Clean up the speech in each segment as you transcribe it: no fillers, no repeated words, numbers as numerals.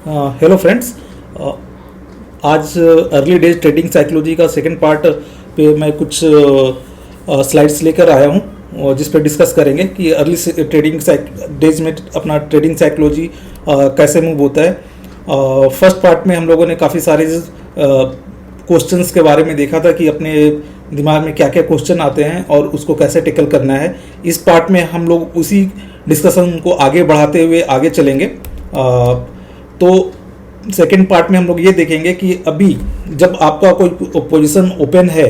Hello friends. आज early days trading psychology का second part पे मैं कुछ स्लाइड्स लेकर आया हूँ जिस पे डिस्कस करेंगे कि अर्ली ट्रेडिंग डेज में अपना ट्रेडिंग साइकोलॉजी कैसे मूव होता है। फर्स्ट पार्ट में हम लोगों ने काफ़ी सारे क्वेश्चंस के बारे में देखा था कि अपने दिमाग में क्या क्या क्वेश्चन आते हैं और उसको कैसे टेकल करना है। इस पार्ट में हम लोग उसी डिस्कशन को आगे बढ़ाते हुए आगे चलेंगे। तो सेकेंड पार्ट में हम लोग ये देखेंगे कि अभी जब आपका कोई पोजीशन ओपन है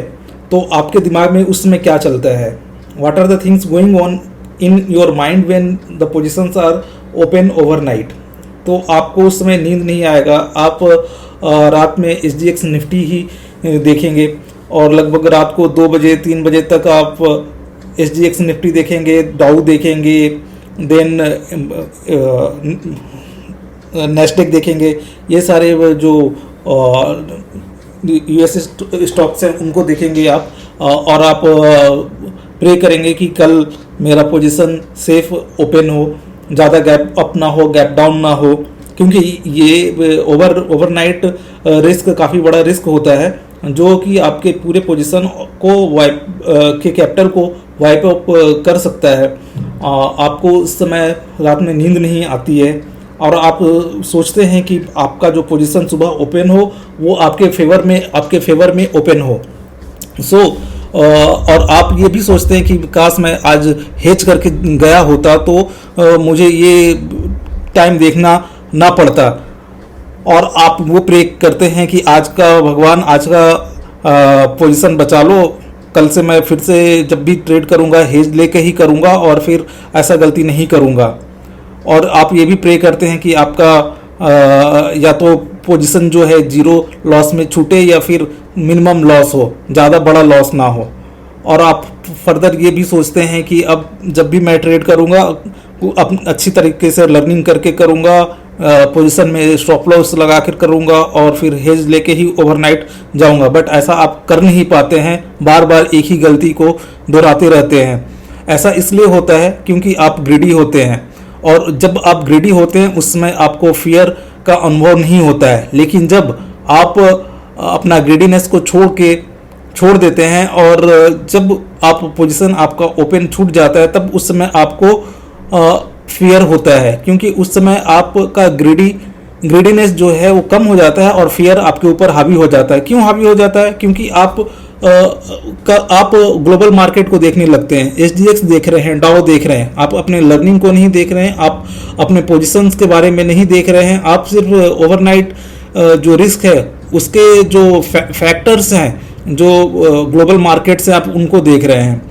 तो आपके दिमाग में उस समय क्या चलता है, what are the things going on in your mind when the positions are open overnight. तो आपको उस समय नींद नहीं आएगा, आप रात में SGX निफ्टी ही देखेंगे और लगभग रात को 2 बजे 3 बजे तक आप SGX निफ्टी देखेंगे, डाउ देखेंगे, देन नेस्डेक देखेंगे। ये सारे जो US स्टॉक्स हैं उनको देखेंगे आप और आप प्रे करेंगे कि कल मेरा पोजीशन सेफ ओपन हो, ज़्यादा गैप अप ना हो, गैप डाउन ना हो, क्योंकि ये ओवरनाइट रिस्क काफ़ी बड़ा रिस्क होता है जो कि आपके पूरे पोजीशन को वाइप के कैपिटल को वाइप अप कर सकता है। आपको उस समय रात में नींद नहीं आती है और आप सोचते हैं कि आपका जो पोजीशन सुबह ओपन हो वो आपके फेवर में ओपन हो। और आप ये भी सोचते हैं कि काश मैं आज हेज करके गया होता तो मुझे ये टाइम देखना ना पड़ता, और आप वो प्रे करते हैं कि आज का भगवान आज का पोजीशन बचा लो, कल से मैं फिर से जब भी ट्रेड करूँगा हेज लेके ही करूँगा और फिर ऐसा गलती नहीं करूँगा। और आप ये भी प्रे करते हैं कि आपका या तो पोजीशन जो है जीरो लॉस में छूटे या फिर मिनिमम लॉस हो, ज़्यादा बड़ा लॉस ना हो। और आप फर्दर ये भी सोचते हैं कि अब जब भी मैं ट्रेड करूँगा अब अच्छी तरीके से लर्निंग करके करूँगा, पोजीशन में स्टॉप लॉस लगा कर करूँगा और फिर हेज लेके ही ओवरनाइट जाऊँगा। बट ऐसा आप कर नहीं पाते हैं, बार बार एक ही गलती को दोहराते रहते हैं। ऐसा इसलिए होता है क्योंकि आप ग्रीडी होते हैं, और जब आप ग्रीडी होते हैं उस समय आपको फियर का अनुभव नहीं होता है। लेकिन जब आप अपना ग्रीडीनेस को छोड़ देते हैं और जब आप पोजीशन आपका ओपन छूट जाता है तब उस समय आपको फियर होता है, क्योंकि उस समय आपका ग्रीडीनेस जो है वो कम हो जाता है और फियर आपके ऊपर हावी हो जाता है। क्यों हावी हो जाता है? क्योंकि आप ग्लोबल मार्केट को देखने लगते हैं, SGX देख रहे हैं, डाउ देख रहे हैं, आप अपने लर्निंग को नहीं देख रहे हैं, आप अपने पोजीशंस के बारे में नहीं देख रहे हैं, आप सिर्फ ओवरनाइट जो रिस्क है उसके जो फैक्टर्स हैं जो ग्लोबल मार्केट से आप उनको देख रहे हैं,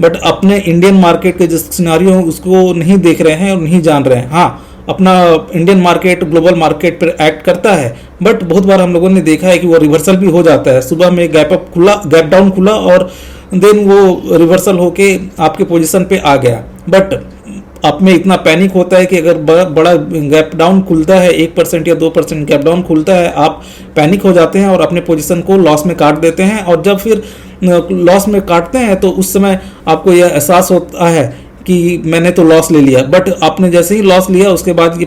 बट अपने इंडियन मार्केट के जो सिनारियो है उसको नहीं देख रहे हैं और नहीं जान रहे हैं। हाँ, अपना इंडियन मार्केट ग्लोबल मार्केट पर एक्ट करता है, बट बहुत बार हम लोगों ने देखा है कि वो रिवर्सल भी हो जाता है। सुबह में गैप डाउन खुला और देन वो रिवर्सल होके आपके पोजीशन पे आ गया। बट आप में इतना पैनिक होता है कि अगर बड़ा गैप डाउन खुलता है, 1% या 2% गैप डाउन खुलता है, आप पैनिक हो जाते हैं और अपने पोजीशन को लॉस में काट देते हैं। और जब फिर लॉस में काटते हैं तो उस समय आपको यह एहसास होता है कि मैंने तो लॉस ले लिया, बट आपने जैसे ही लॉस लिया उसके बाद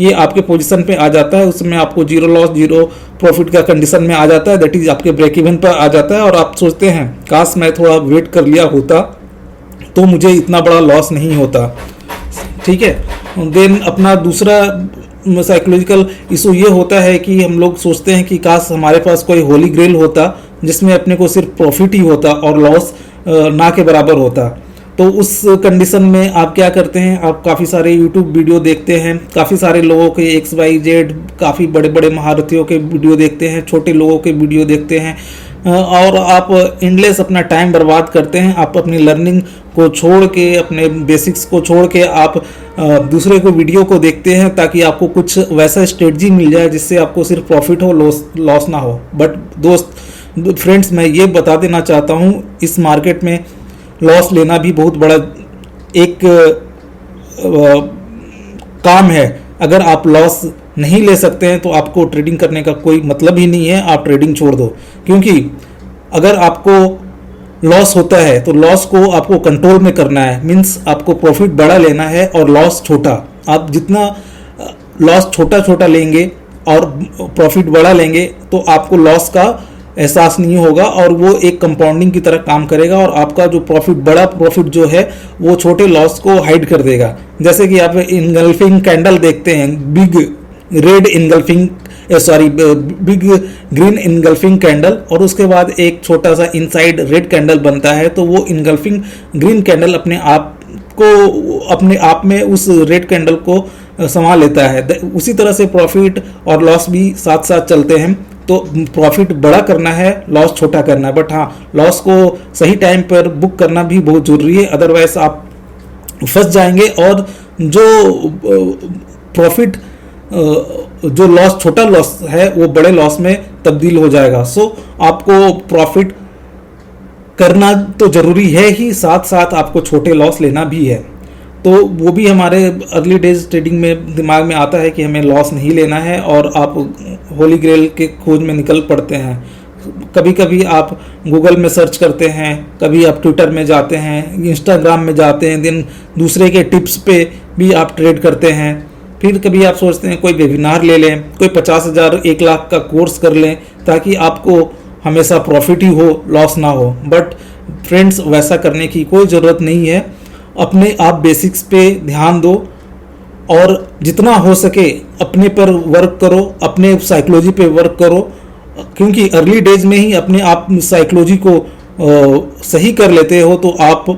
ये आपके पोजीशन पे आ जाता है, उसमें आपको जीरो लॉस जीरो प्रॉफिट का कंडीशन में आ जाता है, दैट इज आपके ब्रेक इवन पर आ जाता है। और आप सोचते हैं काश मैं थोड़ा वेट कर लिया होता तो मुझे इतना बड़ा लॉस नहीं होता। ठीक है, देन अपना दूसरा साइकोलॉजिकल इशू ये होता है कि हम लोग सोचते हैं कि काश हमारे पास कोई होली ग्रेल होता जिसमें अपने को सिर्फ प्रॉफिट ही होता और लॉस ना के बराबर होता। तो उस कंडीशन में आप क्या करते हैं, आप काफ़ी सारे यूट्यूब वीडियो देखते हैं, काफ़ी सारे लोगों के XYZ काफ़ी बड़े बड़े महारथियों के वीडियो देखते हैं, छोटे लोगों के वीडियो देखते हैं और आप एंडलेस अपना टाइम बर्बाद करते हैं। आप अपनी लर्निंग को छोड़ के, अपने बेसिक्स को छोड़ के आप दूसरे को वीडियो को देखते हैं ताकि आपको कुछ वैसा स्ट्रेटजी मिल जाए जिससे आपको सिर्फ प्रॉफिट हो, लॉस ना हो। बट फ्रेंड्स, मैं ये बता देना चाहता हूँ इस मार्केट में लॉस लेना भी बहुत बड़ा एक काम है। अगर आप लॉस नहीं ले सकते हैं तो आपको ट्रेडिंग करने का कोई मतलब ही नहीं है, आप ट्रेडिंग छोड़ दो। क्योंकि अगर आपको लॉस होता है तो लॉस को आपको कंट्रोल में करना है, मीन्स आपको प्रॉफिट बड़ा लेना है और लॉस छोटा। आप जितना लॉस छोटा छोटा लेंगे और प्रॉफिट बड़ा लेंगे तो आपको लॉस का एहसास नहीं होगा और वो एक कंपाउंडिंग की तरह काम करेगा और आपका जो प्रॉफिट, बड़ा प्रॉफिट जो है वो छोटे लॉस को हाइड कर देगा। जैसे कि आप इनगल्फिंग कैंडल देखते हैं, big red engulfing big green engulfing candle, और उसके बाद एक छोटा सा इनसाइड रेड कैंडल बनता है, तो वो इनगल्फिंग ग्रीन कैंडल अपने आप में उस रेड कैंडल को संभाल लेता है। उसी तरह से प्रॉफिट और लॉस भी साथ साथ चलते हैं। तो प्रॉफिट बड़ा करना है, लॉस छोटा करना है, बट हाँ, लॉस को सही टाइम पर बुक करना भी बहुत ज़रूरी है, अदरवाइज आप फंस जाएंगे और जो प्रॉफिट जो लॉस, छोटा लॉस है वो बड़े लॉस में तब्दील हो जाएगा। सो आपको प्रॉफिट करना तो ज़रूरी है ही, साथ साथ आपको छोटे लॉस लेना भी है। तो वो भी हमारे अर्ली डेज ट्रेडिंग में दिमाग में आता है कि हमें लॉस नहीं लेना है और आप होली ग्रेल के खोज में निकल पड़ते हैं। कभी कभी आप गूगल में सर्च करते हैं, कभी आप ट्विटर में जाते हैं, इंस्टाग्राम में जाते हैं, दिन दूसरे के टिप्स पे भी आप ट्रेड करते हैं। फिर कभी आप सोचते हैं कोई वेबिनार ले लें, कोई 50,000 1 लाख का कोर्स कर लें ताकि आपको हमेशा प्रॉफिट ही हो, लॉस ना हो। बट फ्रेंड्स, वैसा करने की कोई ज़रूरत नहीं है। अपने आप बेसिक्स पे ध्यान दो और जितना हो सके अपने पर वर्क करो, अपने साइकोलॉजी पे वर्क करो, क्योंकि अर्ली डेज में ही अपने आप साइकोलॉजी को सही कर लेते हो तो आपको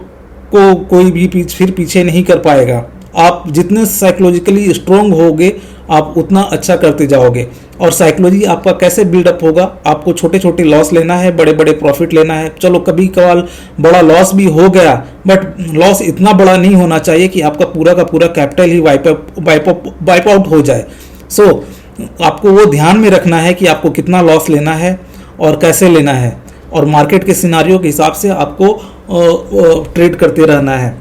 कोई भी फिर पीछे नहीं कर पाएगा। आप जितने साइकोलॉजिकली स्ट्रोंग होगे आप उतना अच्छा करते जाओगे। और साइकोलॉजी आपका कैसे बिल्डअप होगा, आपको छोटे छोटे लॉस लेना है, बड़े बड़े प्रॉफिट लेना है। चलो कभी कभार बड़ा लॉस भी हो गया, बट लॉस इतना बड़ा नहीं होना चाहिए कि आपका पूरा का पूरा कैपिटल ही वाइप आउट हो जाए। सो आपको वो ध्यान में रखना है कि आपको कितना लॉस लेना है और कैसे लेना है, और मार्केट के सिनारियो के हिसाब से आपको ट्रेड करते रहना है।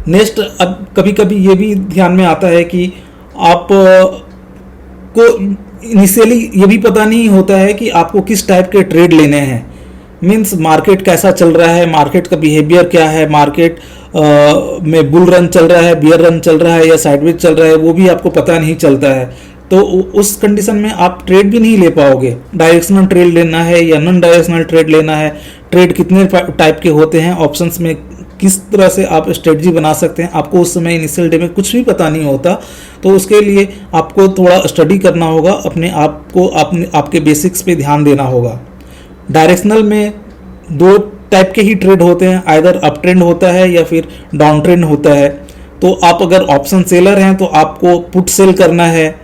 नेक्स्ट, अब कभी कभी ये भी ध्यान में आता है कि आप को इनिशियली ये भी पता नहीं होता है कि आपको किस टाइप के ट्रेड लेने हैं। मीन्स मार्केट कैसा चल रहा है, मार्केट का बिहेवियर क्या है, मार्केट में बुल रन चल रहा है, बियर रन चल रहा है या साइडवेज चल रहा है, वो भी आपको पता नहीं चलता है। तो उस कंडीशन में आप ट्रेड भी नहीं ले पाओगे। डायरेक्शनल ट्रेड लेना है या नॉन डायरेक्शनल ट्रेड लेना है, ट्रेड कितने टाइप के होते हैं, ऑप्शंस में किस तरह से आप स्ट्रेटजी बना सकते हैं, आपको उस समय इनिशियल डे में कुछ भी पता नहीं होता। तो उसके लिए आपको थोड़ा स्टडी करना होगा, अपने आप को आपके बेसिक्स पे ध्यान देना होगा। डायरेक्शनल में 2 टाइप के ही ट्रेड होते हैं, आइदर अप ट्रेंड होता है या फिर डाउन ट्रेंड होता है। तो आप अगर ऑप्शन सेलर हैं तो आपको पुट सेल करना है,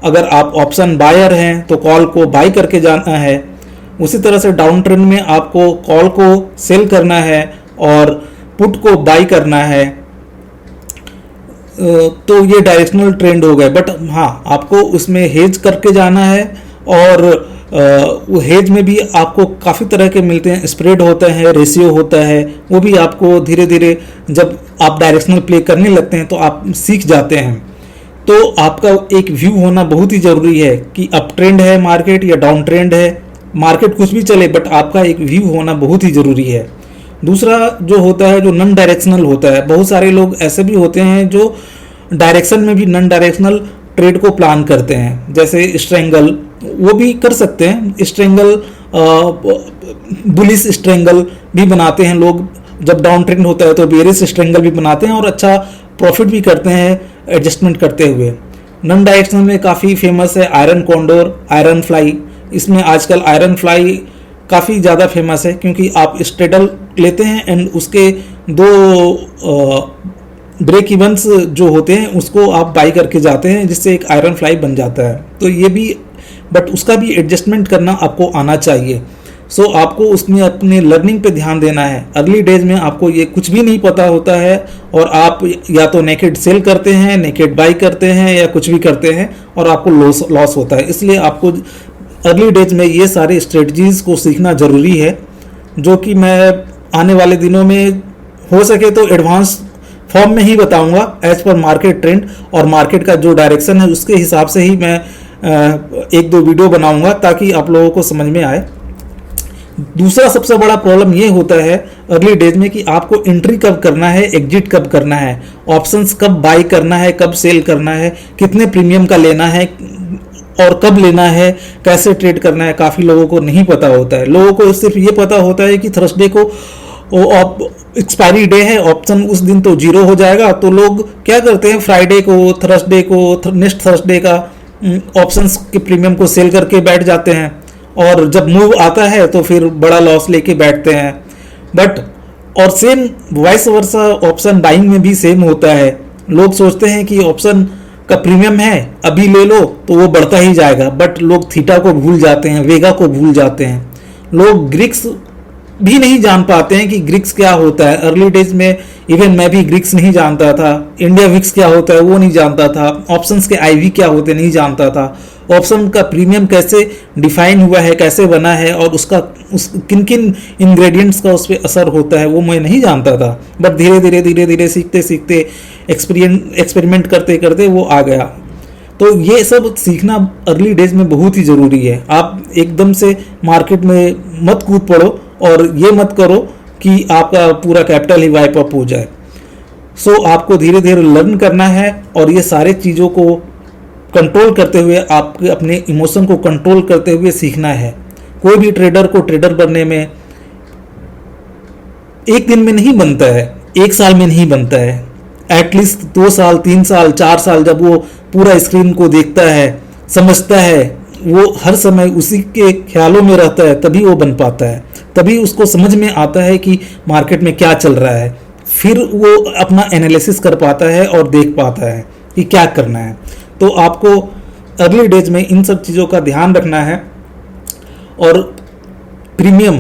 अगर आप ऑप्शन बायर हैं तो कॉल को बाई करके जाना है। उसी तरह से डाउन ट्रेंड में आपको कॉल को सेल करना है और पुट को बाई करना है। तो ये डायरेक्शनल ट्रेंड हो गए। बट हाँ, आपको उसमें हेज करके जाना है, और वो हेज में भी आपको काफ़ी तरह के मिलते हैं, स्प्रेड होता है, रेशियो होता है, वो भी आपको धीरे धीरे जब आप डायरेक्शनल प्ले करने लगते हैं तो आप सीख जाते हैं। तो आपका एक व्यू होना बहुत ही ज़रूरी है कि अप ट्रेंड है मार्केट या डाउन ट्रेंड है, मार्केट कुछ भी चले, बट आपका एक व्यू होना बहुत ही ज़रूरी है। दूसरा जो होता है, जो नॉन डायरेक्शनल होता है, बहुत सारे लोग ऐसे भी होते हैं जो डायरेक्शन में भी नॉन डायरेक्शनल ट्रेड को प्लान करते हैं, जैसे स्ट्रेंगल, वो भी कर सकते हैं। स्ट्रेंगल, बुलिश स्ट्रेंगल भी बनाते हैं लोग, जब डाउन ट्रेंड होता है तो बेरिश स्ट्रेंगल भी बनाते हैं और अच्छा प्रॉफिट भी करते हैं एडजस्टमेंट करते हुए। नॉन डायरेक्शनल में काफ़ी फेमस है आयरन कॉन्डोर, आयरन फ्लाई। इसमें आजकल आयरन फ्लाई काफ़ी ज़्यादा फेमस है क्योंकि आप स्ट्रेडल लेते हैं एंड उसके 2 ब्रेक इवंस जो होते हैं उसको आप बाई करके जाते हैं, जिससे एक आयरन फ्लाई बन जाता है। तो ये भी, बट उसका भी एडजस्टमेंट करना आपको आना चाहिए। सो आपको उसमें अपने लर्निंग पे ध्यान देना है। अर्ली डेज में आपको ये कुछ भी नहीं पता होता है और आप या तो नेकेड सेल करते हैं, नेकेड बाई करते हैं या कुछ भी करते हैं और आपको लॉस होता है। इसलिए आपको अर्ली डेज में ये सारे स्ट्रेटजीज़ को सीखना ज़रूरी है, जो कि मैं आने वाले दिनों में हो सके तो एडवांस फॉर्म में ही बताऊंगा एज पर मार्केट ट्रेंड, और मार्केट का जो डायरेक्शन है उसके हिसाब से ही मैं 1-2 वीडियो बनाऊंगा ताकि आप लोगों को समझ में आए। दूसरा सबसे बड़ा प्रॉब्लम ये होता है अर्ली डेज में कि आपको एंट्री कब करना है, एग्जिट कब करना है, ऑप्शंस कब बाय करना है, कब सेल करना है, कितने प्रीमियम का लेना है और कब लेना है, कैसे ट्रेड करना है, काफ़ी लोगों को नहीं पता होता है। लोगों को सिर्फ ये पता होता है कि थर्सडे को एक्सपायरी डे है, ऑप्शन उस दिन तो जीरो हो जाएगा, तो लोग क्या करते हैं फ्राइडे को, थर्सडे को, नेक्स्ट थर्सडे का ऑप्शंस के प्रीमियम को सेल करके बैठ जाते हैं और जब मूव आता है तो फिर बड़ा लॉस लेके बैठते हैं। बट और same vice versa option buying में भी सेम होता है। लोग सोचते हैं कि ऑप्शन का प्रीमियम है अभी ले लो तो वो बढ़ता ही जाएगा, बट लोग थीटा को भूल जाते हैं, वेगा को भूल जाते हैं। लोग ग्रिक्स भी नहीं जान पाते हैं कि ग्रिक्स क्या होता है। अर्ली डेज में इवन मैं भी ग्रिक्स नहीं जानता था, इंडिया विक्स क्या होता है वो नहीं जानता था, ऑप्शंस के आईवी क्या होते नहीं जानता था, ऑप्शन का प्रीमियम कैसे डिफाइन हुआ है, कैसे बना है और उसका किन किन इंग्रेडिएंट्स का उस पर असर होता है वो मैं नहीं जानता था। बट धीरे धीरे सीखते सीखते एक्सपेरिमेंट करते करते वो आ गया। तो ये सब सीखना अर्ली डेज में बहुत ही ज़रूरी है। आप एकदम से मार्केट में मत कूद पड़ो और ये मत करो कि आपका पूरा कैपिटल ही वाइप अप हो जाए। सो आपको धीरे धीरे लर्न करना है और ये सारे चीज़ों को कंट्रोल करते हुए, आपके अपने इमोशन को कंट्रोल करते हुए सीखना है। कोई भी ट्रेडर को ट्रेडर बनने में एक दिन में नहीं बनता है, एक साल में नहीं बनता है, एटलीस्ट 2 साल 3 साल 4 साल जब वो पूरा स्क्रीन को देखता है, समझता है, वो हर समय उसी के ख्यालों में रहता है, तभी वो बन पाता है, तभी उसको समझ में आता है कि मार्केट में क्या चल रहा है। फिर वो अपना एनालिसिस कर पाता है और देख पाता है कि क्या करना है। तो आपको अर्ली डेज में इन सब चीज़ों का ध्यान रखना है और प्रीमियम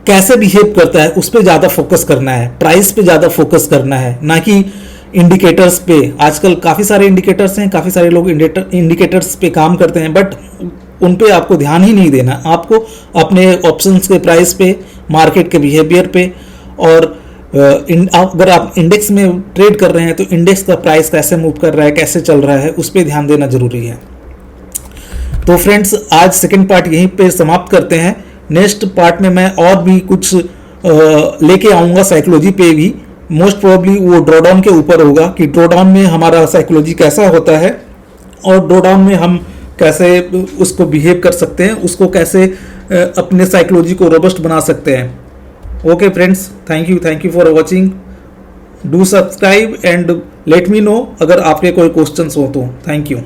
कैसे बिहेव करता है उस पर ज़्यादा फोकस करना है, प्राइस पे ज़्यादा फोकस करना है, ना कि इंडिकेटर्स पे। आजकल काफ़ी सारे इंडिकेटर्स हैं, काफ़ी सारे लोग इंडिकेटर्स पे काम करते हैं, बट उन पे आपको ध्यान ही नहीं देना। आपको अपने ऑप्शंस के प्राइस पे, मार्केट के बिहेवियर पे और अगर आप इंडेक्स में ट्रेड कर रहे हैं तो इंडेक्स का प्राइस कैसे मूव कर रहा है, कैसे चल रहा है, उस पर ध्यान देना जरूरी है। तो फ्रेंड्स, आज सेकंड पार्ट यहीं पे समाप्त करते हैं। नेक्स्ट पार्ट में मैं और भी कुछ लेके आऊँगा साइकोलॉजी पे भी। मोस्ट प्रोबेबली वो ड्रॉडाउन के ऊपर होगा कि ड्रॉडाउन में हमारा साइकोलॉजी कैसा होता है और ड्रॉडाउन में हम कैसे उसको बिहेव कर सकते हैं, उसको कैसे अपने साइकोलॉजी को रोबस्ट बना सकते हैं। Okay friends, thank you for watching. Do subscribe and let me know अगर आपके कोई क्वेश्चंस हो तो। Thank you.